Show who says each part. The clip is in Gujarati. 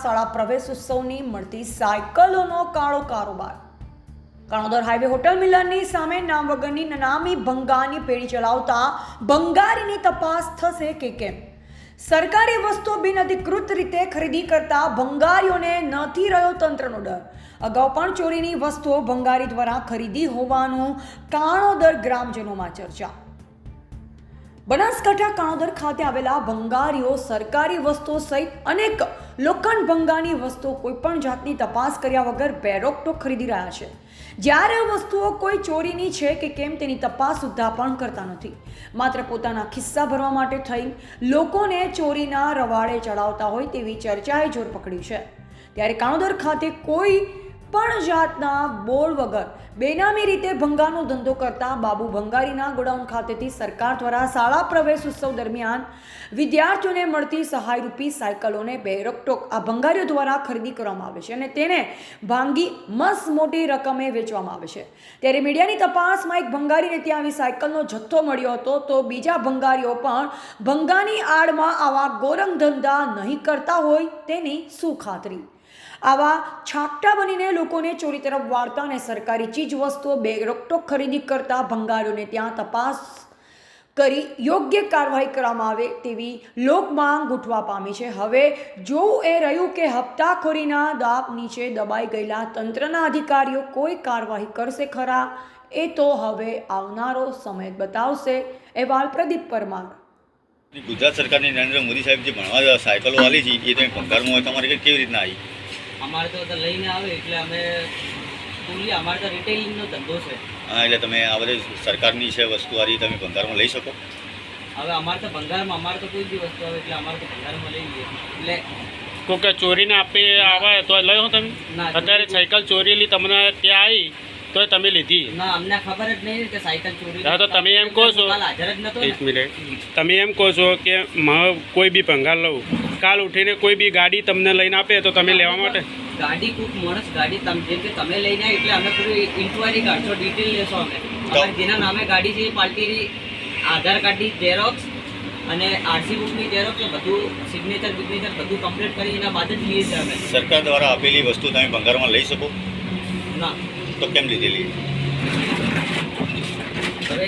Speaker 1: શાળા પ્રવેશ ઉત્સવની મળતી સાયકલોનો કાળો કારોબાર। કાણોદર હાઈવે હોટલ મિલરની સામે નામ વગરની નનામી ભંગારની પેઢી ચલાવતા ભંગારીની તપાસ થશે કે કેમ? સરકારી વસ્તુઓ બિનઅધિકૃત રીતે ખરીદી કરતા ભંગારીઓને નથી રહ્યો તંત્રનો ડર। અગાઉ પણ ચોરીની વસ્તુઓ ભંગારી દ્વારા ખરીદી હોવાનું કાણોદર ગ્રામજનોમાં ચર્ચા। બનાસકાંઠા કાણોદર ખાતે આવેલા ભંગારીઓ સરકારી વસ્તુઓ સહિત અનેક લોખંડ ભંગારની વસ્તુઓ કોઈપણ જાતની તપાસ કર્યા વગર બેરોકટોક ખરીદી રહ્યા છે, જ્યારે વસ્તુઓ કોઈ ચોરીની છે કે કેમ તેની તપાસ સુદ્ધા પણ કરતા નથી। માત્ર પોતાના ખિસ્સા ભરવા માટે થઈ લોકોને ચોરીના રવાડે ચડાવતા હોય તેવી ચર્ચાએ જોર પકડ્યું છે। ત્યારે કાણોદર ખાતે કોઈ પણ જાતના બોર્ડ વગર બેનામી રીતે ભંગારનો ધંધો કરતા બાબુ ભંગારીના ગોડાઉન ખાતેથી સરકાર દ્વારા શાળા પ્રવેશ ઉત્સવ દરમિયાન વિદ્યાર્થીઓને મળતી સહાયરૂપી સાયકલોને બેરોકટોક આ ભંગારીઓ દ્વારા ખરીદી કરવામાં આવે છે અને તેને ભાંગી મસ્ત મોટી રકમે વેચવામાં આવે છે। ત્યારે મીડિયાની તપાસમાં એક ભંગારીને ત્યાં આવી સાયકલનો જથ્થો મળ્યો હતો, તો બીજા ભંગારીઓ પણ ભંગાની આડમાં આવા ગોરંગ ધંધા નહીં કરતા હોય તેની શું ખાતરી? આવા છાપટા બનીને લોકોને ચોરી તરફ વાળતા અને સરકારી ચીજ વસ્તુઓ બેરોકટોક ખરીદી કરતા ભંગારીઓને ત્યાં તપાસ કરી યોગ્ય કાર્યવાહી કરવામાં આવે તેવી લોકમાંગ ઉઠવા પામી છે। હવે જોવું એ રહ્યું કે હપ્તાખોરીના દાબ નીચે દબાઈ ગયેલા તંત્રના અધિકારીઓ કોઈ કાર્યવાહી કરશે ખરા? એ તો હવે આવનારો સમય બતાવશે। અહેવાલ પ્રદીપ પરમાર।
Speaker 2: ગુજરાત સરકારની નરેન્દ્ર મોદી સાહેબ જે ભણવા સાયકલો વાલી છે એ તમે ભંગારમાં હોય તમારે કેવી રીતના આવી?
Speaker 3: અમારે તો લઈને આવે એટલે અમે ફૂલી અમારે તો રિટેલિંગનો ધંધો છે।
Speaker 2: હા, એટલે તમે આ બધી સરકારની છે વસ્તુ વાળી તમે ભંગારમાં લઈ શકો?
Speaker 3: હવે અમારે તો ભંગારમાં અમારે તો કોઈ બી વસ્તુ આવે એટલે અમારે તો ભંગારમાં લઈ લઈએ। એટલે
Speaker 4: કોકે ચોરીને આપી આવે તો લઈ તમે? અત્યારે સાયકલ ચોરીલી તમને ત્યાં આવી તો તમે લીધી?
Speaker 3: ના, અમને ખબર જ નહીં કે સાયકલ ચોરી।
Speaker 4: હા, તો તમે એમ કહો છો,
Speaker 3: હાજર જ નતો,
Speaker 4: એક મિનિટ, તમે એમ કહો છો કે કોઈ બી ભંગાર લઉં, કાલ ઉઠીને કોઈ બી ગાડી તમને લઈને આપે તો તમે લેવા માટે?
Speaker 3: ગાડી કોઈક માણસ ગાડી જેમ કે તમે લઈને આવે એટલે અમે પૂરી ઇન્ક્વાયરી કાઢશો, ડિટેલ લેશો। અમે અમારે જેના નામે ગાડી છે એ પાર્ટીની આધાર કાર્ડની ઝેરોક્સ અને આરસી બુકની ઝેરોક્સ બધું સિગ્નેચર બધું કમ્પ્લીટ કરી એના બાદ જ લઈએ છીએ અમે।
Speaker 2: સરકાર દ્વારા આપેલી વસ્તુ તમે ભંગારમાં લઈ શકો?
Speaker 3: ના।
Speaker 2: તો કેમ લીધેલી?
Speaker 3: હવે